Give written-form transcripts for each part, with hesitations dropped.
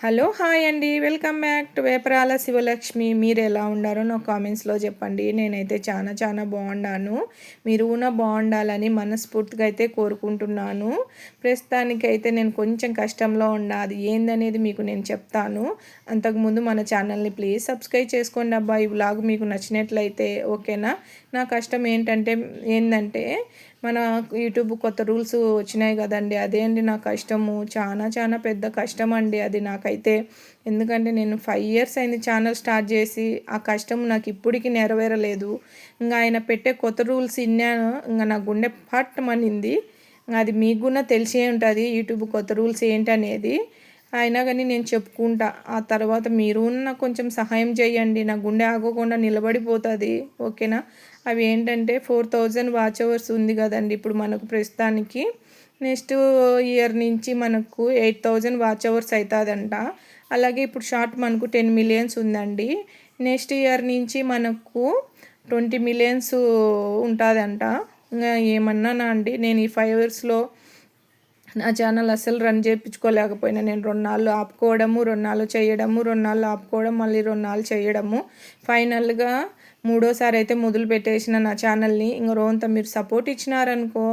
Hello hi అండి, welcome back to Veparala Sivalakshmi. మీరు ఎలా ఉండారో నాకు కామెంట్స్లో చెప్పండి. నేనైతే చాలా చాలా బాగున్నాను. మీరు కూడా బాగుండాలని మనస్ఫూర్తిగా అయితే కోరుకుంటున్నాను. ప్రస్తుతానికైతే నేను కొంచెం కష్టంలో ఉన్నా, అది ఏందనేది మీకు నేను చెప్తాను. అంతకుముందు మన ఛానల్ని ప్లీజ్ సబ్స్క్రైబ్ చేసుకోండి అబ్బా. ఈ వ్లాగ్ మీకు నచ్చినట్లయితే ఓకేనా. నా కష్టం ఏంటంటే మన యూట్యూబ్ కొత్త రూల్స్ వచ్చినాయి కదండి, అదే అండి నా కష్టము. చాలా చాలా పెద్ద కష్టం అండి అది నాకైతే. ఎందుకంటే నేను 5 ఇయర్స్ అయింది ఛానల్ స్టార్ట్ చేసి, ఆ కష్టం నాకు ఇప్పటికీ నెరవేరలేదు. ఇంకా ఆయన పెట్టే కొత్త రూల్స్ విన్నాను, ఇంకా నా గుండె పట్టమనింది. అది మీకు కూడా తెలిసే ఉంటుంది యూట్యూబ్ కొత్త రూల్స్ ఏంటనేది. అయినా కానీ నేను చెప్పుకుంటా. ఆ తర్వాత మీరు నాకు కొంచెం సహాయం చేయండి, నా గుండె ఆగకుండా నిలబడిపోతుంది ఓకేనా. అవి ఏంటంటే 4000 వాచ్ అవర్స్ ఉంది కదండి ఇప్పుడు మనకు ప్రస్తుతానికి. నెక్స్ట్ ఇయర్ నుంచి మనకు 8000 వాచ్ అవర్స్ అవుతుందంట. అలాగే ఇప్పుడు షార్ట్ మనకు 10 మిలియన్స్ ఉందండి. నెక్స్ట్ ఇయర్ నుంచి మనకు 20 మిలియన్స్ ఉంటుందంట. ఇంకా ఏమన్నానా అండి, నేను ఈ 5 ఇయర్స్లో నా ఛానల్ అస్సలు రన్ చేయించుకోలేకపోయినా. నేను 2 నాళ్ళు ఆపుకోవడము, 2 నాళ్ళు చేయడము, 2 నాళ్ళు ఆపుకోవడం, మళ్ళీ 2 నాళ్ళు చేయడము, ఫైనల్గా మూడోసారి అయితే మొదలు పెట్టేసిన నా ఛానల్ని. ఇంక రోంత మీరు సపోర్ట్ ఇచ్చినారనుకో,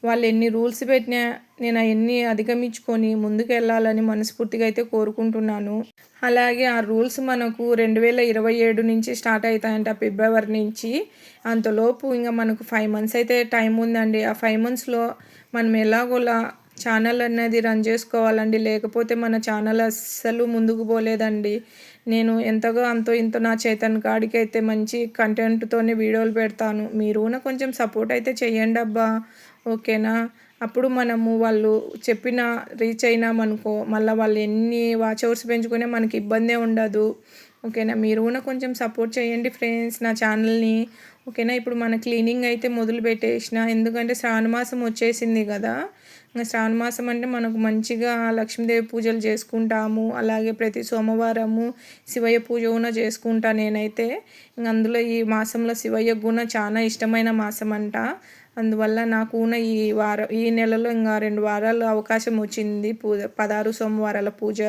వాళ్ళు ఎన్ని రూల్స్ పెట్టినా నేను అవన్నీ అధిగమించుకొని ముందుకు వెళ్ళాలని మనస్ఫూర్తిగా అయితే కోరుకుంటున్నాను. అలాగే ఆ రూల్స్ మనకు 2027 నుంచి స్టార్ట్ అవుతాయంట, ఫిబ్రవరి నుంచి. అంతలోపు ఇంకా మనకు 5 మంత్స్ అయితే టైం ఉందండి. ఆ 5 మంత్స్లో మనం ఎలాగోలా ఛానల్ అనేది రన్ చేసుకోవాలండి. లేకపోతే మన ఛానల్ అస్సలు ముందుకు పోలేదండి. నేను ఎంతగా అంతో ఇంతో నా చేతన్ కాడికి అయితే మంచి కంటెంట్తోనే వీడియోలు పెడతాను. మీరు కూడా కొంచెం సపోర్ట్ అయితే చెయ్యండి అబ్బా ఓకేనా. అప్పుడు మనము వాళ్ళు చెప్పిన రీచ్ అయినామనుకో, మళ్ళీ వాళ్ళు ఎన్ని వాచ్ అవర్స్ పెంచుకునే మనకి ఇబ్బందే ఉండదు ఓకేనా. మీరు కూడా కొంచెం సపోర్ట్ చేయండి ఫ్రెండ్స్ నా ఛానల్ని ఓకేనా. ఇప్పుడు మన క్లీనింగ్ అయితే మొదలు పెట్టేసిన, ఎందుకంటే శ్రావణ మాసం వచ్చేసింది కదా. ఇంకా శ్రావణ మాసం అంటే మనకు మంచిగా లక్ష్మీదేవి పూజలు చేసుకుంటాము. అలాగే ప్రతి సోమవారము శివయ్య పూజ కూడా చేసుకుంటా నేనైతే. ఇంక అందులో ఈ మాసంలో శివయ్య కూడా చాలా ఇష్టమైన మాసం అంట. అందువల్ల నాకు ఈ నెలలో ఇంకా 2 వారాలు అవకాశం వచ్చింది పదహారు సోమవారాల పూజ.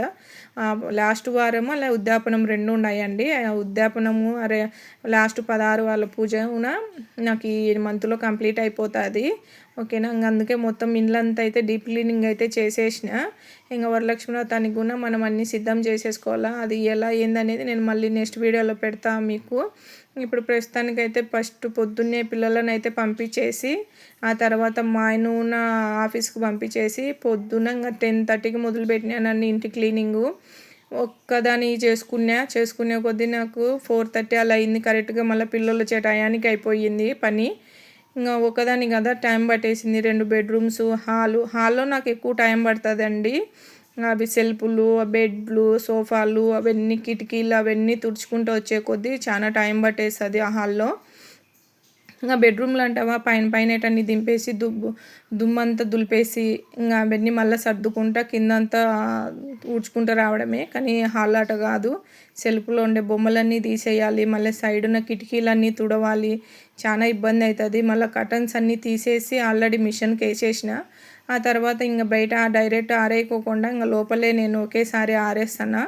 లాస్ట్ వారము అలా ఉద్యాపనం 2 ఉన్నాయండి. ఉద్యాపనము లాస్ట్ 16 వాళ్ళ పూజ కూడా నాకు ఈ మంత్లో కంప్లీట్ అయిపోతుంది ఓకేనా. ఇంక అందుకే మొత్తం ఇల్లంతా అయితే డీప్ క్లీనింగ్ అయితే చేసేసిన. ఇంకా వరలక్ష్మి వ్రతానికి కూడా మనం అన్నీ సిద్ధం చేసేసుకోవాలా. అది ఎలా ఏందనేది నేను మళ్ళీ నెక్స్ట్ వీడియోలో పెడతా మీకు. ఇప్పుడు ప్రస్తుతానికైతే ఫస్ట్ పొద్దున్నే పిల్లలను అయితే పంపించేసి, ఆ తర్వాత మా ఆయన ఆఫీస్కి పంపించేసి, పొద్దున్న ఇంకా 10:30కి మొదలుపెట్టినానండి ఇంటి క్లీనింగు. ఒక్కదాని చేసుకునే కొద్దీ నాకు 4:30 అలా అయింది కరెక్ట్గా. మళ్ళీ పిల్లలు వచ్చే టయానికి అయిపోయింది పని. ఇంకా ఒకదాని కదా టైం పట్టేసింది. 2 బెడ్రూమ్స్, హాల్లో నాకు ఎక్కువ టైం పడుతుందండి. అవి సెల్ఫ్లు, బెడ్లు, సోఫాలు, అవన్నీ కిటికీలు అవన్నీ తుడుచుకుంటూ వచ్చే కొద్దీ చాలా టైం పట్టేస్తుంది ఆ హాల్లో. ఇంకా బెడ్రూమ్లు అంటావా, పైన అన్నీ దింపేసి దుమ్మంతా దులిపేసి ఇంకా అవన్నీ మళ్ళీ సర్దుకుంటా కిందంతా ఊడ్చుకుంటూ రావడమే. కానీ హాల్ అట కాదు, సెల్ఫ్లో ఉండే బొమ్మలన్నీ తీసేయాలి, మళ్ళీ సైడున్న కిటికీలన్నీ తుడవాలి, చాలా ఇబ్బంది అవుతుంది. మళ్ళీ కర్టన్స్ అన్నీ తీసేసి ఆల్రెడీ మిషన్కి వేసేసిన. ఆ తర్వాత ఇంకా బయట డైరెక్ట్ ఆరేయకోకుండా ఇంకా లోపలే నేను ఒకేసారి ఆరేస్తాను.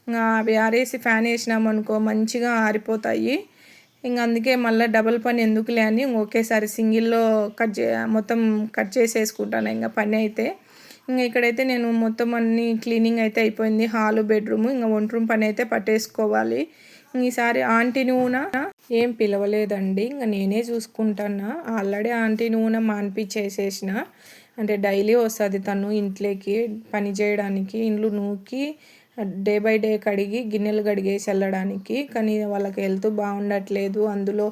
ఇంకా అవి ఆరేసి ఫ్యాన్ వేసినామనుకో మంచిగా ఆరిపోతాయి. ఇంక అందుకే మళ్ళీ డబల్ పని ఎందుకులే అని ఒకేసారి సింగిల్లో మొత్తం కట్ చేసేసుకుంటాను ఇంకా పని అయితే. ఇంకా ఇక్కడైతే నేను మొత్తం అన్ని క్లీనింగ్ అయితే అయిపోయింది. హాలు, బెడ్రూము, ఇంకా వంట రూమ్ పని అయితే పట్టేసుకోవాలి. ఈసారి ఆంటీని కూడా ఏం పిలవలేదండి, ఇంకా నేనే చూసుకుంటాను. ఆల్రెడీ ఆంటీని కూడా మాన్పించేసేసిన. అంటే డైలీ వస్తుంది తను ఇంట్లోకి పని చేయడానికి, ఇండ్లు నూకి డే బై డే కడిగి గిన్నెలు కడిగేసి వెళ్ళడానికి. కానీ వాళ్ళకి హెల్త్ బాగుండట్లేదు. అందులో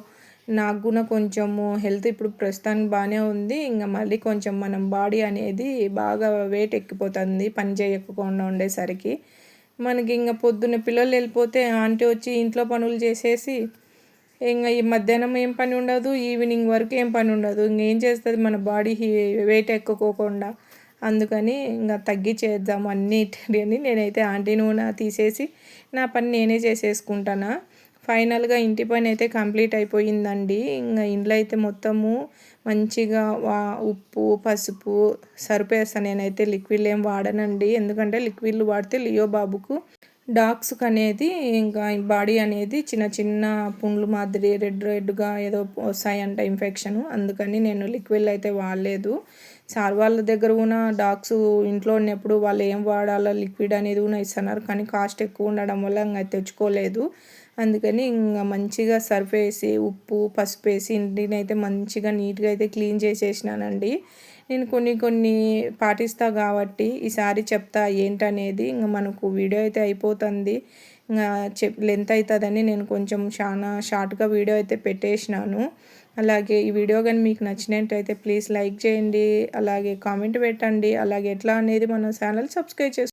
నాకు కూడా కొంచెము హెల్త్ ఇప్పుడు ప్రస్తుతానికి బాగానే ఉంది. ఇంకా మళ్ళీ కొంచెం మనం బాడీ అనేది బాగా వెయిట్ ఎక్కిపోతుంది పని చేయకుండా ఉండేసరికి. మనకి ఇంకా పొద్దున్న పిల్లలు వెళ్ళిపోతే ఆంటీ వచ్చి ఇంట్లో పనులు చేసేసి ఇంకా ఈ మధ్యాహ్నం ఏం పని ఉండదు, ఈవినింగ్ వరకు ఏం పని ఉండదు. ఇంకేం చేస్తుంది మన బాడీ వెయిట్ ఎక్కుకోకుండా. అందుకని ఇంకా తగ్గించేద్దాం అన్నిటిని నేనైతే ఆంటీ నూనె తీసేసి నా పని నేనే చేసేసుకుంటాను. ఫైనల్గా ఇంటి పని అయితే కంప్లీట్ అయిపోయిందండి. ఇంకా ఇంట్లో అయితే మొత్తము మంచిగా ఉప్పు, పసుపు సరిపేస్తాను. నేనైతే లిక్విడ్లు ఏం వాడనండి, ఎందుకంటే లిక్విడ్లు వాడితే లియో బాబుకు డాగ్స్కి అనేది ఇంకా బాడీ అనేది చిన్న చిన్న పుండ్లు మాదిరి రెడ్గా ఏదో వస్తాయంట ఇన్ఫెక్షన్. అందుకని నేను లిక్విడ్లు అయితే వాడలేదు. సార్ వాళ్ళ దగ్గర కూడా డాగ్స్ ఇంట్లో ఉన్నప్పుడు వాళ్ళు ఏం వాడాలో లిక్విడ్ అనేది కూడా ఇస్తున్నారు, కానీ కాస్ట్ ఎక్కువ ఉండడం వల్ల ఇంకా తెచ్చుకోలేదు. అందుకని ఇంకా మంచిగా సర్ఫ్ వేసి ఉప్పు పసుపు వేసి ఇంటిని అయితే మంచిగా నీట్గా అయితే క్లీన్ చేసేసినానండి. నేను కొన్ని పాటిస్తా కాబట్టి ఈసారి చెప్తా ఏంటనేది. ఇంకా మనకు వీడియో అయితే అయిపోతుంది, ఇంకా లెంత్ అవుతుందని నేను కొంచెం చాలా షార్ట్గా వీడియో అయితే పెట్టేసినాను. అలాగే ఈ వీడియో కానీ మీకు నచ్చినట్టయితే ప్లీజ్ లైక్ చేయండి, అలాగే కామెంట్ పెట్టండి, అలాగే ఎట్లా అనేది మన ఛానల్ సబ్స్క్రైబ్ చేసుకోండి.